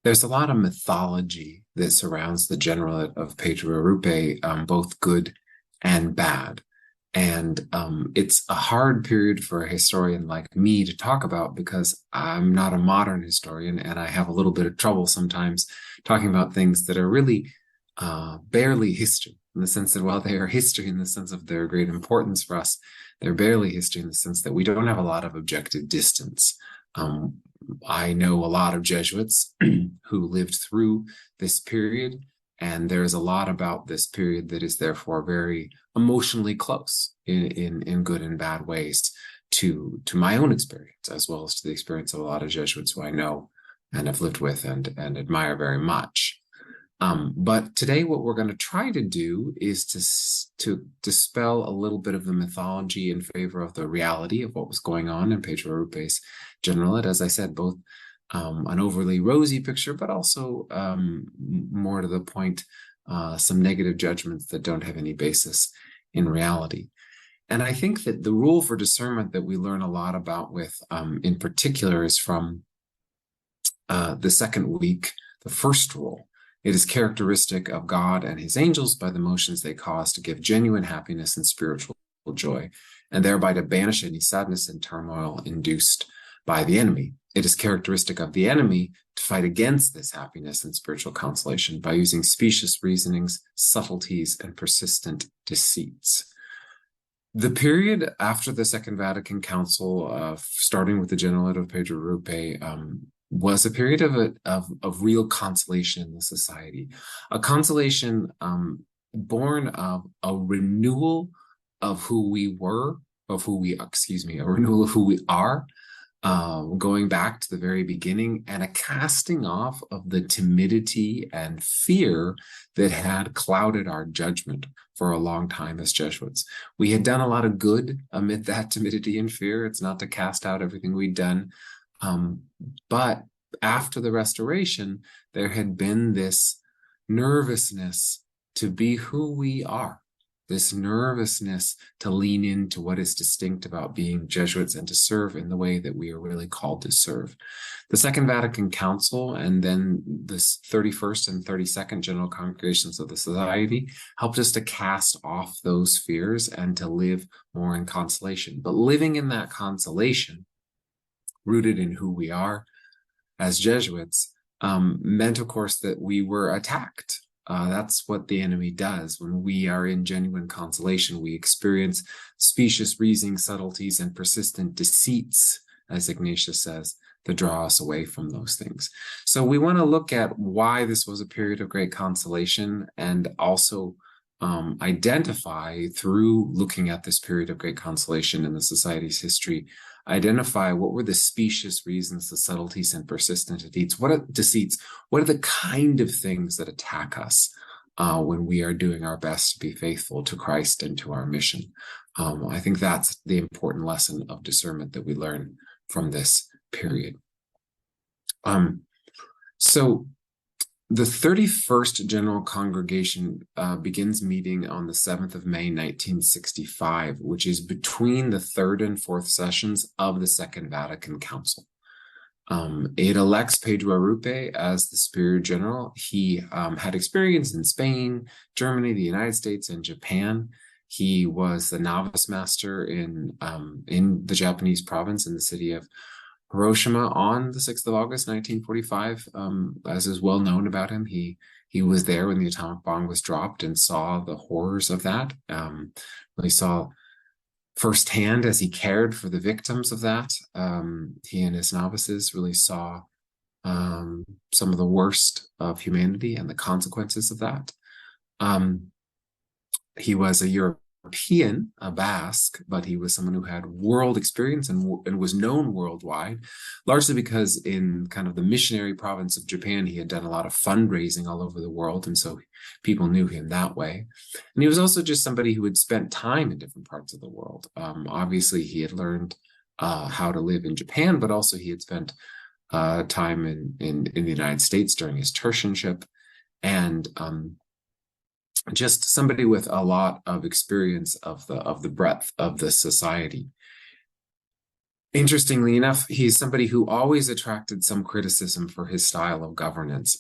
There's a lot of mythology that surrounds the Generalate of Pedro Arrupe, both good and bad. And it's a hard period for a historian like me to talk about because I'm not a modern historian and I have a little bit of trouble sometimes talking about things that are really barely history, in the sense that while they are history in the sense of their great importance for us, they're barely history in the sense that we don't have a lot of objective distance. Um, I know a lot of Jesuits who lived through this period, and there's a lot about this period that is therefore very emotionally close in good and bad ways to my own experience, as well as to the experience of a lot of Jesuits who I know and have lived with and admire very much. But today, what we're going to try to do is to dispel a little bit of the mythology in favor of the reality of what was going on in Pedro Arrupe's Generalate. As I said, both an overly rosy picture, but also more to the point, some negative judgments that don't have any basis in reality. And I think that the rule for discernment that we learn a lot about with, in particular, is from the second week, the first rule. It is characteristic of God and his angels by the motions they cause to give genuine happiness and spiritual joy, and thereby to banish any sadness and turmoil induced by the enemy. It is characteristic of the enemy to fight against this happiness and spiritual consolation by using specious reasonings, subtleties, and persistent deceits. The period after the Second Vatican Council, starting with the Generalate of Pedro Arrupe, was a period of real consolation in the society, a consolation born of a renewal of who we were, a renewal of who we are, going back to the very beginning, and a casting off of the timidity and fear that had clouded our judgment for a long time as Jesuits. We had done a lot of good amid that timidity and fear. It's not to cast out everything we'd done. But after the Restoration, there had been this nervousness to be who we are, this nervousness to lean into what is distinct about being Jesuits and to serve in the way that we are really called to serve. The Second Vatican Council and then this 31st and 32nd General Congregations of the Society helped us to cast off those fears and to live more in consolation. But living in that consolation, rooted in who we are as Jesuits, meant, of course, that we were attacked. That's what the enemy does. When we are in genuine consolation, we experience specious reasoning, subtleties, and persistent deceits, as Ignatius says, that draw us away from those things. So we want to look at why this was a period of great consolation, and also identify, through looking at this period of great consolation in the Society's history, identify what were the specious reasons, the subtleties, and persistent deceits. What are the kind of things that attack us when we are doing our best to be faithful to Christ and to our mission? I think that's the important lesson of discernment that we learn from this period. So the 31st General Congregation begins meeting on the 7th of May, 1965, which is between the third and fourth sessions of the Second Vatican Council. It elects Pedro Arrupe as the Superior General. He had experience in Spain, Germany, the United States, and Japan. He was the novice master in the Japanese province in the city of Hiroshima on the 6th of August, 1945. As is well known about him, he was there when the atomic bomb was dropped and saw the horrors of that. He saw firsthand as he cared for the victims of that. He and his novices really saw some of the worst of humanity and the consequences of that. He was a European, a Basque, but he was someone who had world experience and was known worldwide, largely because in kind of the missionary province of Japan, he had done a lot of fundraising all over the world, and so people knew him that way. And he was also just somebody who had spent time in different parts of the world. Obviously, he had learned how to live in Japan, but also he had spent time in the United States during his tertianship, and just somebody with a lot of experience of the breadth of the society. Interestingly enough, he's somebody who always attracted some criticism for his style of governance.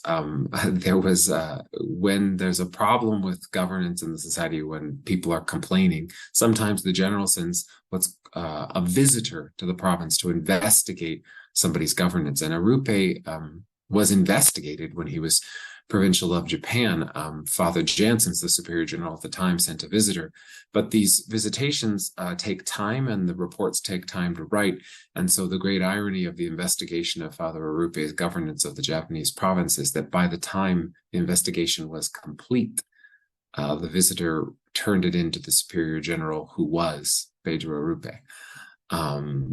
There was when there's a problem with governance in the society, when people are complaining, sometimes the general sends what's a visitor to the province to investigate somebody's governance. And Arrupe was investigated when he was provincial of Japan. Father Jansen's, the superior general at the time, sent a visitor. But these visitations take time, and the reports take time to write. And so the great irony of the investigation of Father Arrupe's governance of the Japanese province is that by the time the investigation was complete, the visitor turned it into the superior general, who was Pedro Arrupe.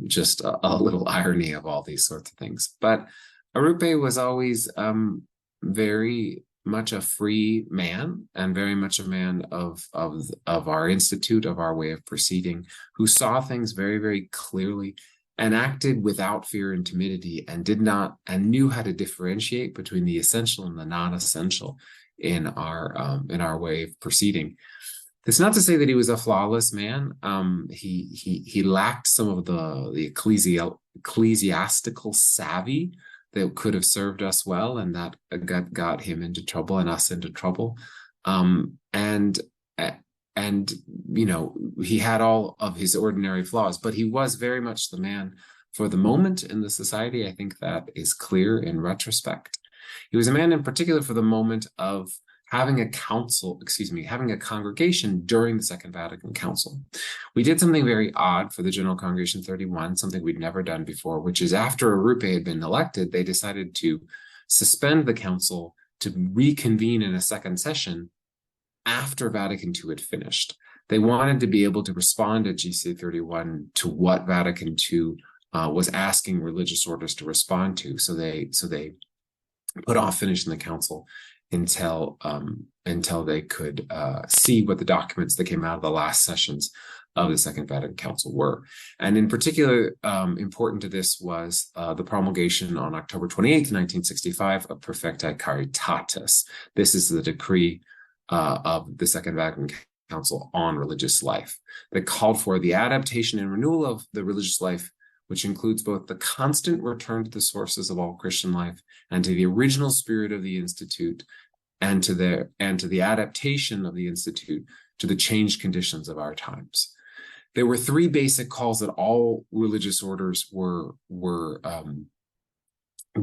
Just a little irony of all these sorts of things. But Arrupe was always very much a free man, and very much a man of our institute, of our way of proceeding, who saw things very, very clearly and acted without fear and timidity, and knew how to differentiate between the essential and the non-essential in our way of proceeding. It's not to say that he was a flawless man. He lacked some of the ecclesiastical savvy that could have served us well, and that got him into trouble and us into trouble. And you know, he had all of his ordinary flaws, but he was very much the man for the moment in the society. I think that is clear in retrospect. He was a man in particular for the moment of having a congregation during the Second Vatican Council. We did something very odd for the General Congregation 31, something we'd never done before, which is after Arrupe had been elected, they decided to suspend the council to reconvene in a second session after Vatican II had finished. They wanted to be able to respond at GC 31 to what Vatican II was asking religious orders to respond to. So they put off finishing the council until they could see what the documents that came out of the last sessions of the Second Vatican Council were. And in particular, important to this was the promulgation on October 28th, 1965 of Perfectae Caritatis. This is the decree of the Second Vatican Council on religious life that called for the adaptation and renewal of the religious life, which includes both the constant return to the sources of all Christian life and to the original spirit of the Institute, and to the adaptation of the Institute to the changed conditions of our times. There were three basic calls that all religious orders were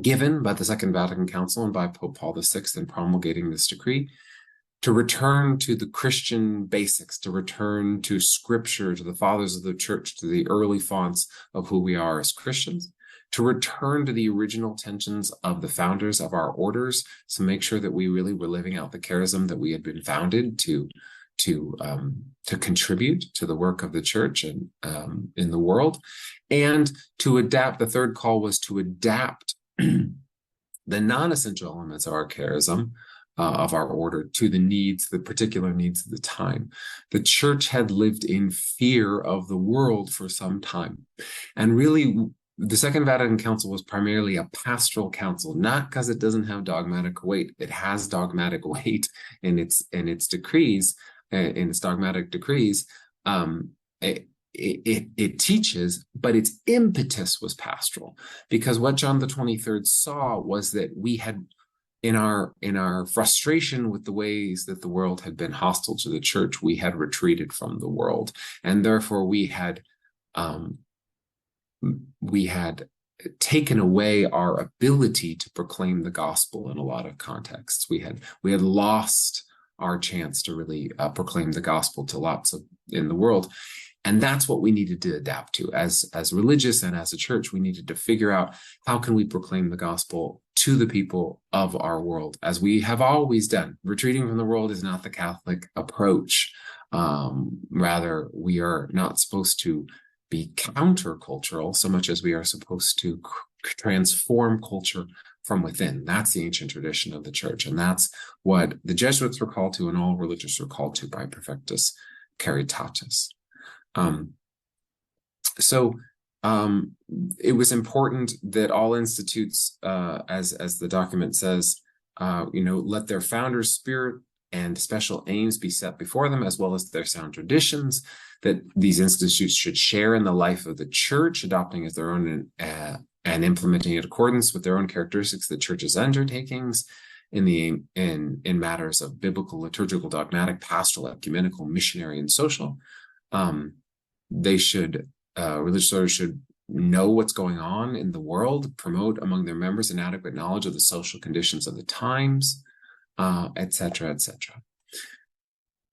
given by the Second Vatican Council and by Pope Paul VI in promulgating this decree: to return to the Christian basics, to return to Scripture, to the fathers of the Church, to the early fonts of who we are as Christians, to return to the original tensions of the founders of our orders, so make sure that we really were living out the charism that we had been founded to contribute to the work of the Church and in the world, and to adapt. The third call was to adapt the non-essential elements of our charism, of our order, to the particular needs of the time. The Church had lived in fear of the world for some time. And really, the Second Vatican Council was primarily a pastoral council, not because it doesn't have dogmatic weight. It has dogmatic weight in its decrees, in its dogmatic decrees. It teaches, but its impetus was pastoral, because what John the 23rd saw was that we had, in our frustration with the ways that the world had been hostile to the Church, we had retreated from the world, and therefore we had taken away our ability to proclaim the gospel in a lot of contexts. We had lost our chance to really proclaim the gospel to lots of in the world. And that's what we needed to adapt to as religious and as a church. We needed to figure out, how can we proclaim the gospel to the people of our world, as we have always done. Retreating from the world is not the Catholic approach. Rather, we are not supposed to be countercultural so much as we are supposed to transform culture from within. That's the ancient tradition of the Church. And that's what the Jesuits were called to, and all religious are called to by Perfectus Caritatis. It was important that all institutes, as the document says, let their founders' spirit and special aims be set before them, as well as their sound traditions, that these institutes should share in the life of the church, adopting as their own and implementing in accordance with their own characteristics the church's undertakings in matters of biblical, liturgical, dogmatic, pastoral, ecumenical, missionary, and social. Religious orders should know what's going on in the world, promote among their members an adequate knowledge of the social conditions of the times, etc., etc.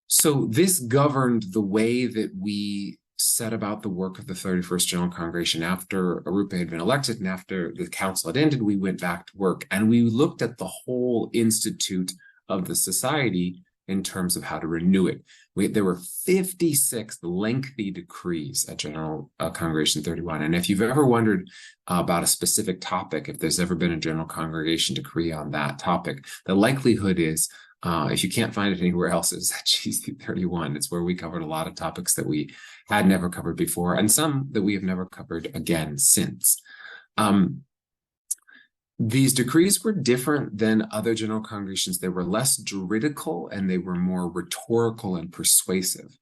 So this governed the way that we set about the work of the 31st General Congregation. After Arrupe had been elected and after the council had ended, we went back to work and we looked at the whole institute of the society in terms of how to renew it. There were 56 lengthy decrees at General Congregation 31. And if you've ever wondered about a specific topic, if there's ever been a General Congregation decree on that topic, the likelihood is, if you can't find it anywhere else, it's at GC 31. It's where we covered a lot of topics that we had never covered before, and some that we have never covered again since. These decrees were different than other general congregations. They were less juridical and they were more rhetorical and persuasive.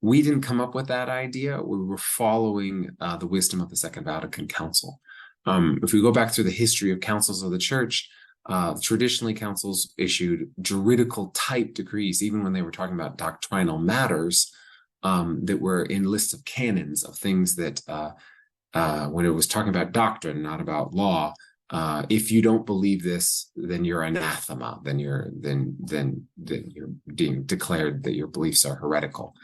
We didn't come up with that idea. We were following the wisdom of the Second Vatican Council. If we go back through the history of councils of the church, traditionally councils issued juridical type decrees, even when they were talking about doctrinal matters that were in lists of canons of things that when it was talking about doctrine, not about law, if you don't believe this, then you're anathema. Then you're being declared that your beliefs are heretical.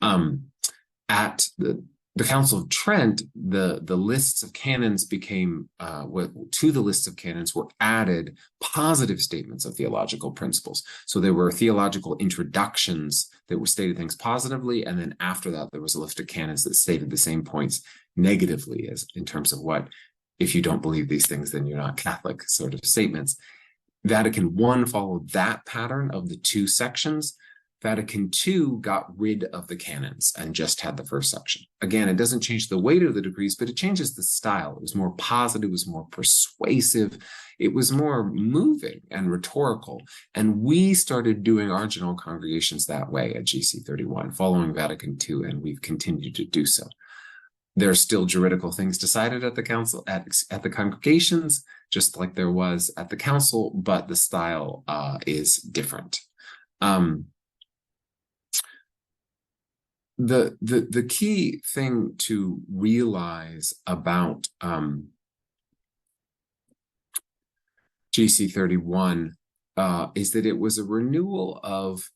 At the Council of Trent, the lists of canons became to the lists of canons were added positive statements of theological principles. So there were theological introductions that were stated things positively, and then after that there was a list of canons that stated the same points negatively, as in terms of what, if you don't believe these things, then you're not Catholic sort of statements. Vatican I followed that pattern of the two sections. Vatican II got rid of the canons and just had the first section. Again, it doesn't change the weight of the decrees, but it changes the style. It was more positive, it was more persuasive, it was more moving and rhetorical. And we started doing our general congregations that way at GC 31, following Vatican II, and we've continued to do so. There are still juridical things decided at the council, at the congregations, just like there was at the council, but the style is different. The key thing to realize about GC 31 is that it was a renewal of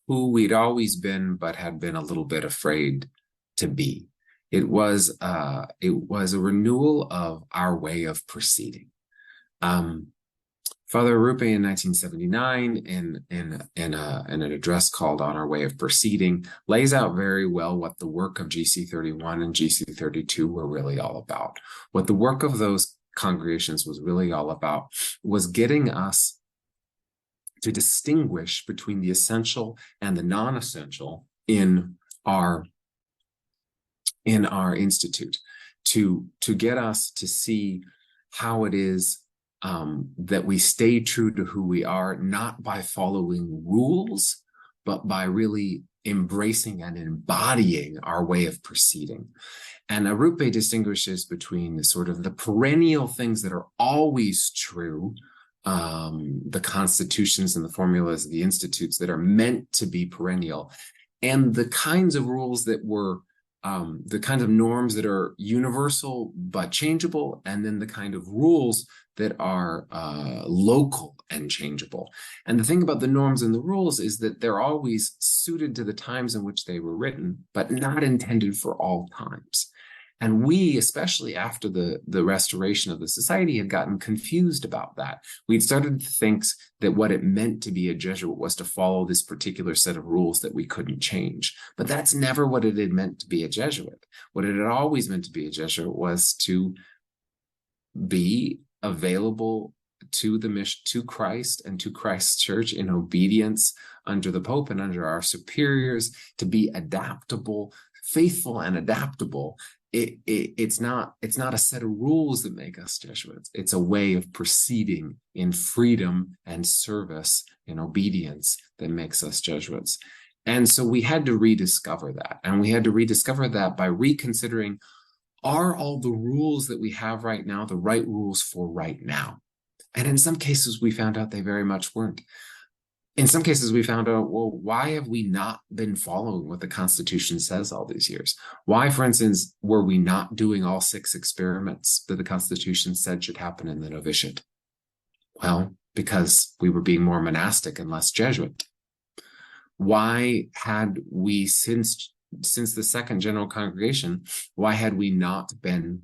who we'd always been, but had been a little bit afraid to be. It was a renewal of our way of proceeding. Father Arrupe in 1979, in an address called On Our Way of Proceeding, lays out very well what the work of GC 31 and GC 32 were really all about. What the work of those congregations was really all about was getting us to distinguish between the essential and the non-essential in our institute, to get us to see how it is that we stay true to who we are, not by following rules, but by really embracing and embodying our way of proceeding. And Arrupe distinguishes between the sort of the perennial things that are always true, the constitutions and the formulas of the institutes that are meant to be perennial, and the kinds of rules that were the kinds of norms that are universal but changeable, and then the kind of rules that are local and changeable. And the thing about the norms and the rules is that they're always suited to the times in which they were written, but not intended for all times. And we, especially after the restoration of the society, had gotten confused about that. We'd started to think that what it meant to be a Jesuit was to follow this particular set of rules that we couldn't change. But that's never what it had meant to be a Jesuit. What it had always meant to be a Jesuit was to be available to the mission, to Christ and to Christ's church in obedience under the Pope and under our superiors, to be adaptable, faithful and adaptable, it's not a set of rules that make us Jesuits. It's a way of proceeding in freedom and service and obedience that makes us Jesuits. And so we had to rediscover that. And we had to rediscover that by reconsidering, are all the rules that we have right now the right rules for right now? And in some cases, we found out they very much weren't. In some cases, we found out, well, why have we not been following what the Constitution says all these years? Why, for instance, were we not doing all 6 experiments that the Constitution said should happen in the novitiate? Well, because we were being more monastic and less Jesuit. Why had we, since the Second General Congregation, why had we not been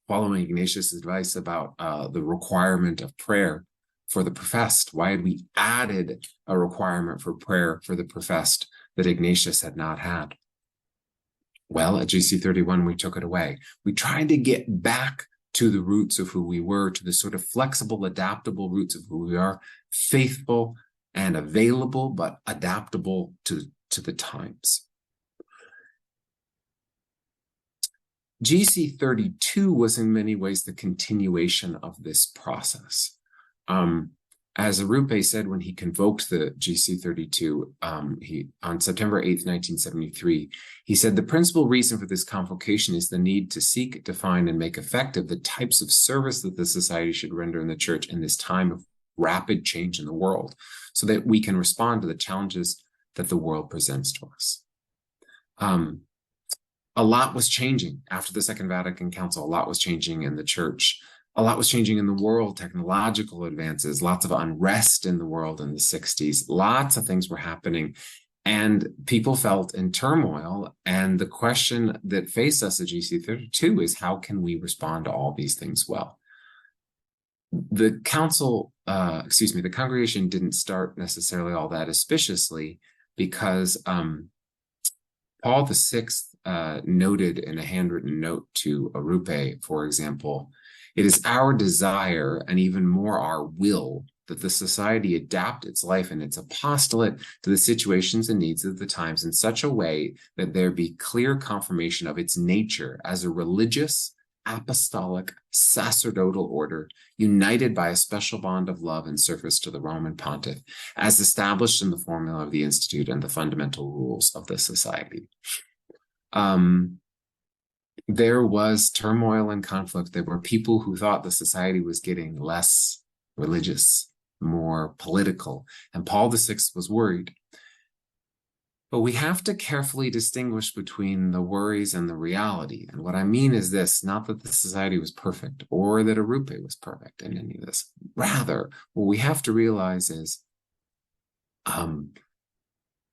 following Ignatius' advice about the requirement of prayer for the professed? Why had we added a requirement for prayer for the professed that Ignatius had not had? Well, at GC31, we took it away. We tried to get back to the roots of who we were, to the sort of flexible, adaptable roots of who we are, faithful and available, but adaptable to the times. GC32 was in many ways the continuation of this process. As Arrupe said when he convoked the GC32 on September 8th, 1973, he said, the principal reason for this convocation is the need to seek, define, and make effective the types of service that the society should render in the church in this time of rapid change in the world, so that we can respond to the challenges that the world presents to us. A lot was changing after the Second Vatican Council. A lot was changing in the church. A lot was changing in the world, technological advances, lots of unrest in the world in the 60s. Lots of things were happening, and people felt in turmoil. And the question that faced us at GC32 is, how can we respond to all these things well? The the congregation didn't start necessarily all that auspiciously, because Paul VI noted in a handwritten note to Arrupe, for example, it is our desire, and even more our will, that the society adapt its life and its apostolate to the situations and needs of the times in such a way that there be clear confirmation of its nature as a religious, apostolic, sacerdotal order, united by a special bond of love and service to the Roman Pontiff, as established in the formula of the Institute and the fundamental rules of the society. There was turmoil and conflict. There were people who thought the society was getting less religious, more political, and Paul VI was worried. But we have to carefully distinguish between the worries and the reality. And what I mean is this, not that the society was perfect or that Arrupe was perfect in any of this. Rather, what we have to realize is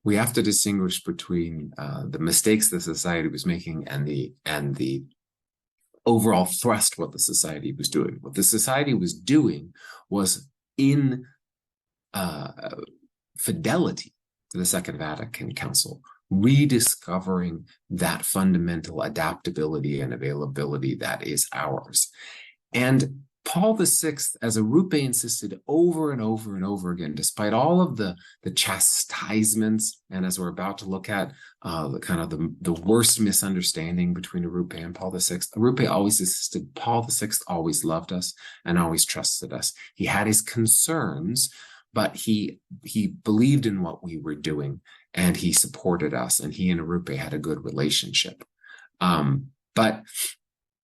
we have to distinguish between the mistakes the society was making and the overall thrust what the society was doing. What the society was doing was in fidelity to the Second Vatican Council, rediscovering that fundamental adaptability and availability that is ours. And Paul VI, as Arrupe insisted over and over and over again, despite all of the chastisements, and as we're about to look at the worst misunderstanding between Arrupe and Paul VI, Arrupe always insisted Paul VI always loved us and always trusted us. He had his concerns, but he believed in what we were doing, and he supported us, and he and Arrupe had a good relationship. But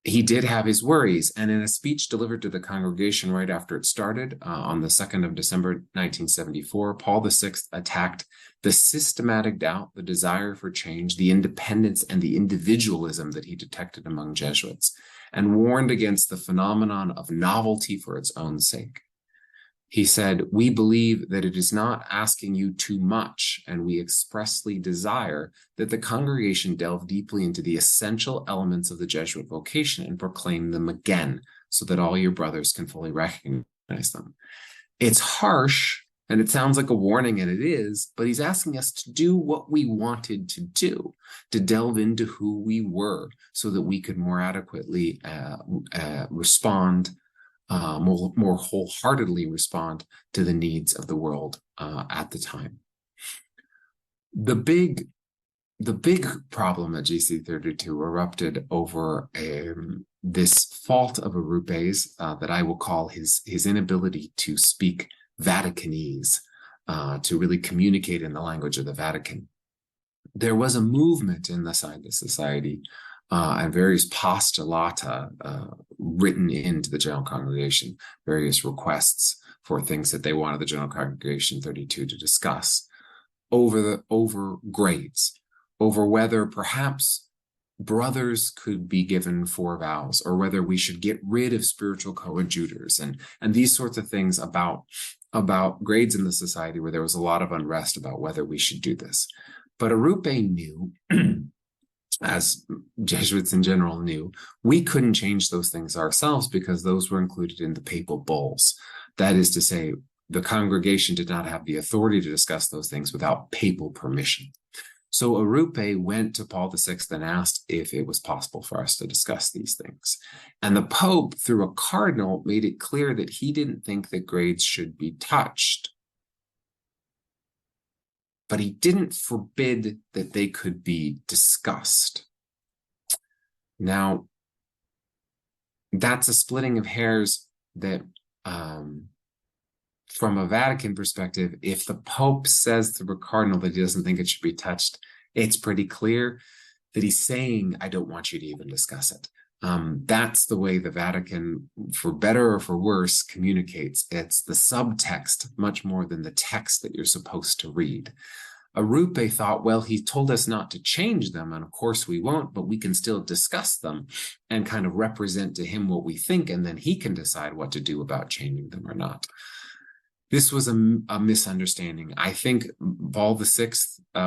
he did have his worries, and in a speech delivered to the congregation right after it started, on the 2nd of December, 1974, Paul VI attacked the systematic doubt, the desire for change, the independence, and the individualism that he detected among Jesuits, and warned against the phenomenon of novelty for its own sake. He said, we believe that it is not asking you too much, and we expressly desire that the congregation delve deeply into the essential elements of the Jesuit vocation and proclaim them again, so that all your brothers can fully recognize them. It's harsh, and it sounds like a warning, and it is, but he's asking us to do what we wanted to do, to delve into who we were, so that we could more adequately respond, more wholeheartedly respond to the needs of the world at the time. The big the big problem at GC32 erupted over this fault of Arrupe's that I will call his inability to speak Vaticanese, to really communicate in the language of the Vatican. There was a movement inside the society and various postulata written into the General Congregation, various requests for things that they wanted the General Congregation 32 to discuss over grades, over whether perhaps brothers could be given 4 vows, or whether we should get rid of spiritual coadjutors, and these sorts of things about grades in the society, where there was a lot of unrest about whether we should do this. But Arrupe knew, as Jesuits in general knew, we couldn't change those things ourselves because those were included in the papal bulls. That is to say, the congregation did not have the authority to discuss those things without papal permission. So Arrupe went to Paul VI and asked if it was possible for us to discuss these things. And the Pope, through a cardinal, made it clear that he didn't think that grades should be touched. But he didn't forbid that they could be discussed. Now, that's a splitting of hairs that, from a Vatican perspective, if the Pope says to the cardinal that he doesn't think it should be touched, it's pretty clear that he's saying, I don't want you to even discuss it. That's the way the Vatican, for better or for worse, communicates. It's the subtext much more than the text that you're supposed to read. Arrupe thought, well, he told us not to change them, and of course we won't, but we can still discuss them and kind of represent to him what we think, and then he can decide what to do about changing them or not. This was a misunderstanding. I think Paul VI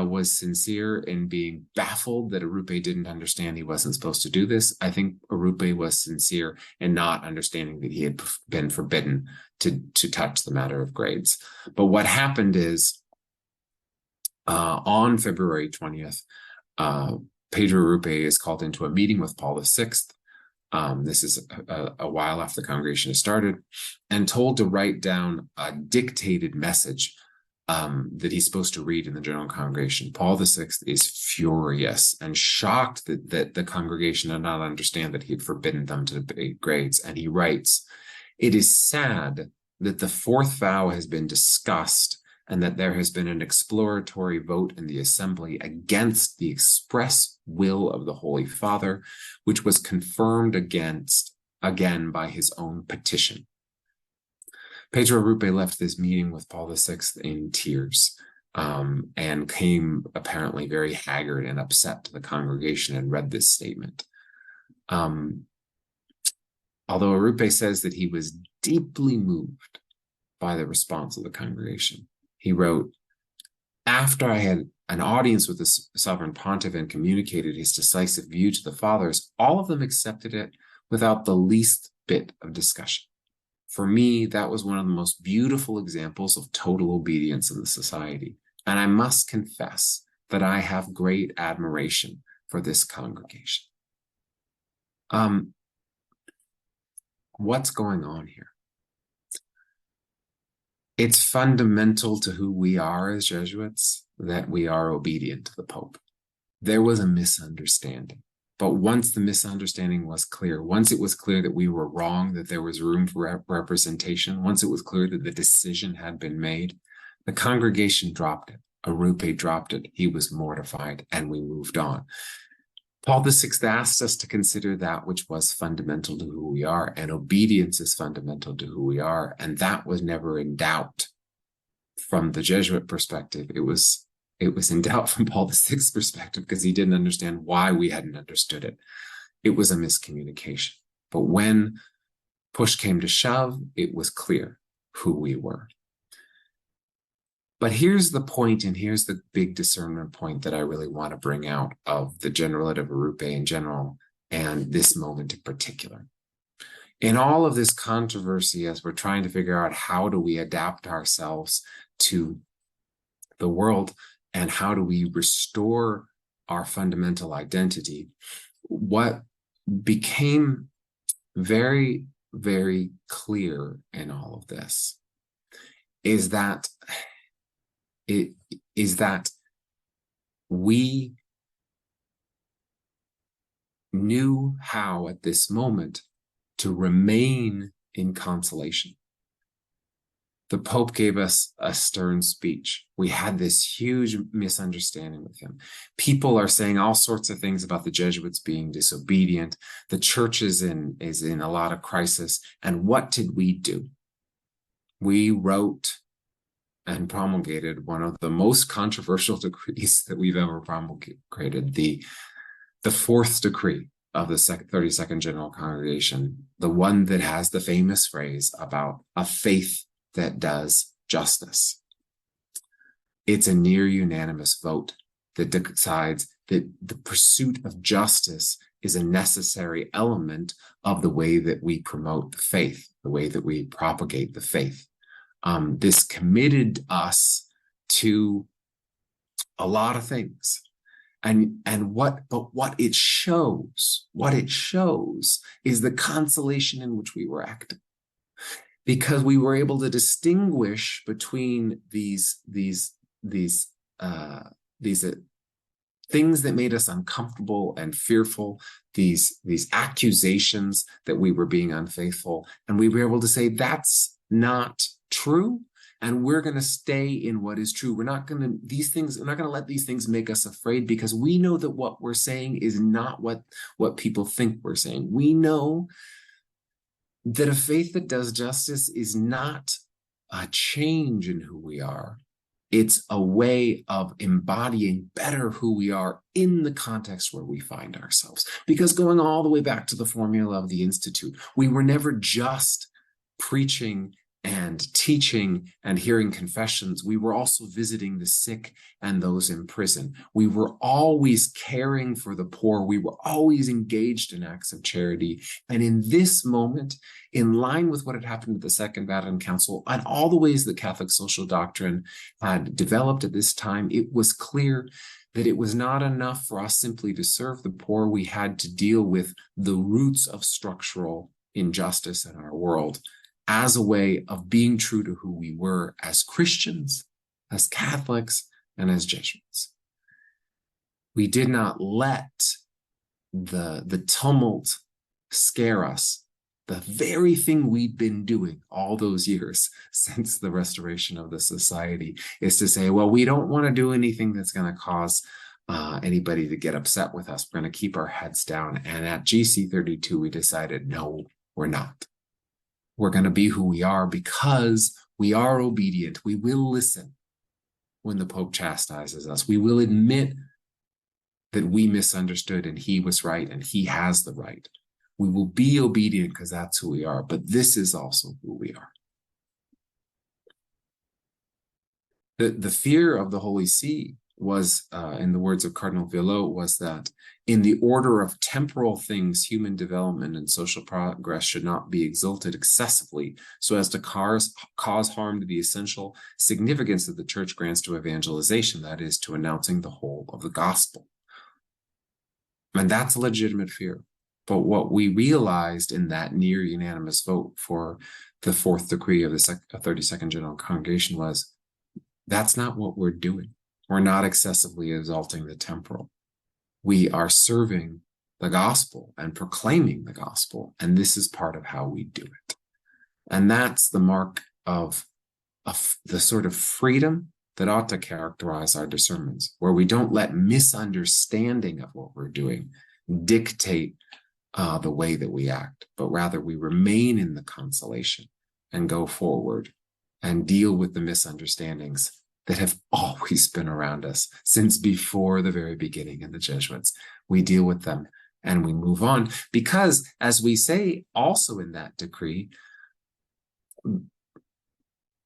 was sincere in being baffled that Arrupe didn't understand he wasn't supposed to do this. I think Arrupe was sincere in not understanding that he had been forbidden to touch the matter of grades. But what happened is, on February 20th, Pedro Arrupe is called into a meeting with Paul VI. This is a while after the congregation has started, and told to write down a dictated message that he's supposed to read in the General Congregation. Paul VI is furious and shocked that the congregation did not understand that he had forbidden them to debate grades. And he writes, "It is sad that the 4th vow has been discussed and that there has been an exploratory vote in the assembly against the express will of the Holy Father, which was confirmed again by his own petition." Pedro Arrupe left this meeting with Paul VI in tears, and came apparently very haggard and upset to the congregation and read this statement. Although Arrupe says that he was deeply moved by the response of the congregation, he wrote, "After I had an audience with the Sovereign Pontiff and communicated his decisive view to the fathers, all of them accepted it without the least bit of discussion. For me, that was one of the most beautiful examples of total obedience in the society, and I must confess that I have great admiration for this congregation." What's going on here? It's fundamental to who we are as Jesuits that we are obedient to the Pope. There was a misunderstanding. But once the misunderstanding was clear, once it was clear that we were wrong, that there was room for representation, once it was clear that the decision had been made, the congregation dropped it. Arrupe dropped it. He was mortified, and we moved on. Paul VI asked us to consider that which was fundamental to who we are, and obedience is fundamental to who we are, and that was never in doubt from the Jesuit perspective. It was in doubt from Paul VI's perspective because he didn't understand why we hadn't understood it. It was a miscommunication. But when push came to shove, it was clear who we were. But here's the point, and here's the big discernment point that I really want to bring out of the Generalate of Arrupe in general, and this moment in particular. In all of this controversy, as we're trying to figure out how do we adapt ourselves to the world and how do we restore our fundamental identity, what became very, very clear in all of this is that we knew how at this moment to remain in consolation. The Pope gave us a stern speech. We had this huge misunderstanding with him. People are saying all sorts of things about the Jesuits being disobedient. The church is in a lot of crisis. And what did we do? We wrote and promulgated one of the most controversial decrees that we've ever promulgated, the fourth decree of the 32nd General Congregation, the one that has the famous phrase about a faith that does justice. It's a near unanimous vote that decides that the pursuit of justice is a necessary element of the way that we promote the faith, the way that we propagate the faith. This committed us to a lot of things. What it shows is the consolation in which we were acting, because we were able to distinguish between these things that made us uncomfortable and fearful, these accusations that we were being unfaithful, and we were able to say that's not true, and we're going to stay in what is true. We're not going to let these things make us afraid, because we know that what we're saying is not what people think we're saying. We know that a faith that does justice is not a change in who we are. It's a way of embodying better who we are in the context where we find ourselves. Because going all the way back to the formula of the Institute, we were never just preaching and teaching and hearing confessions. We were also visiting the sick and those in prison. We were always caring for the poor. We were always engaged in acts of charity. And in this moment, in line with what had happened at the Second Vatican Council and all the ways that Catholic social doctrine had developed at this time, it was clear that it was not enough for us simply to serve the poor. We had to deal with the roots of structural injustice in our world, as a way of being true to who we were as Christians, as Catholics, and as Jesuits. We did not let the tumult scare us. The very thing we've been doing all those years since the restoration of the society is to say, well, we don't want to do anything that's going to cause anybody to get upset with us. We're going to keep our heads down. And at GC32, we decided, no, we're not. We're going to be who we are because we are obedient. We will listen when the Pope chastises us. We will admit that we misunderstood and he was right and he has the right. We will be obedient because that's who we are, but this is also who we are. The fear of the Holy See was, in the words of Cardinal Villot, was that in the order of temporal things, human development and social progress should not be exalted excessively so as to cause harm to the essential significance that the Church grants to evangelization, that is, to announcing the whole of the gospel. And that's a legitimate fear. But what we realized in that near unanimous vote for the fourth decree of the 32nd General Congregation was that's not what we're doing. We're not excessively exalting the temporal. We are serving the gospel and proclaiming the gospel, and this is part of how we do it. And that's the mark of the sort of freedom that ought to characterize our discernments, where we don't let misunderstanding of what we're doing dictate the way that we act, but rather we remain in the consolation and go forward and deal with the misunderstandings that have always been around us since before the very beginning in the Jesuits. We deal with them and we move on because, as we say also in that decree,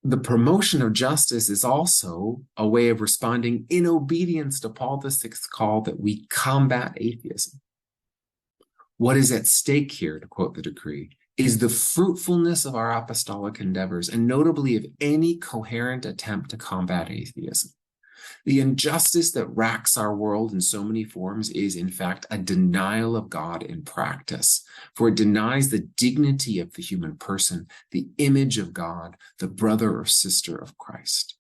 the promotion of justice is also a way of responding in obedience to Paul VI's call that we combat atheism. What is at stake here, to quote the decree, is the fruitfulness of our apostolic endeavors, and notably of any coherent attempt to combat atheism. The injustice that racks our world in so many forms is, in fact, a denial of God in practice, for it denies the dignity of the human person, the image of God, the brother or sister of Christ.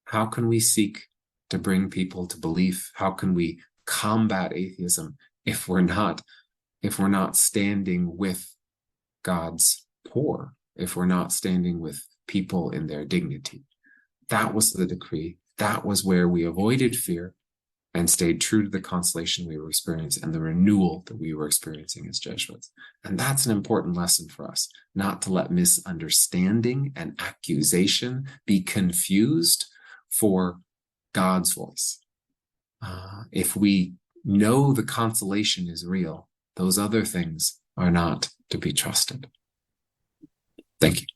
How can we seek to bring people to belief? How can we combat atheism if we're not standing with God's poor, if we're not standing with people in their dignity. That was the decree. That was where we avoided fear and stayed true to the consolation we were experiencing and the renewal that we were experiencing as Jesuits. And that's an important lesson for us, not to let misunderstanding and accusation be confused for God's voice. If we know the consolation is real, those other things are not to be trusted. Thank you.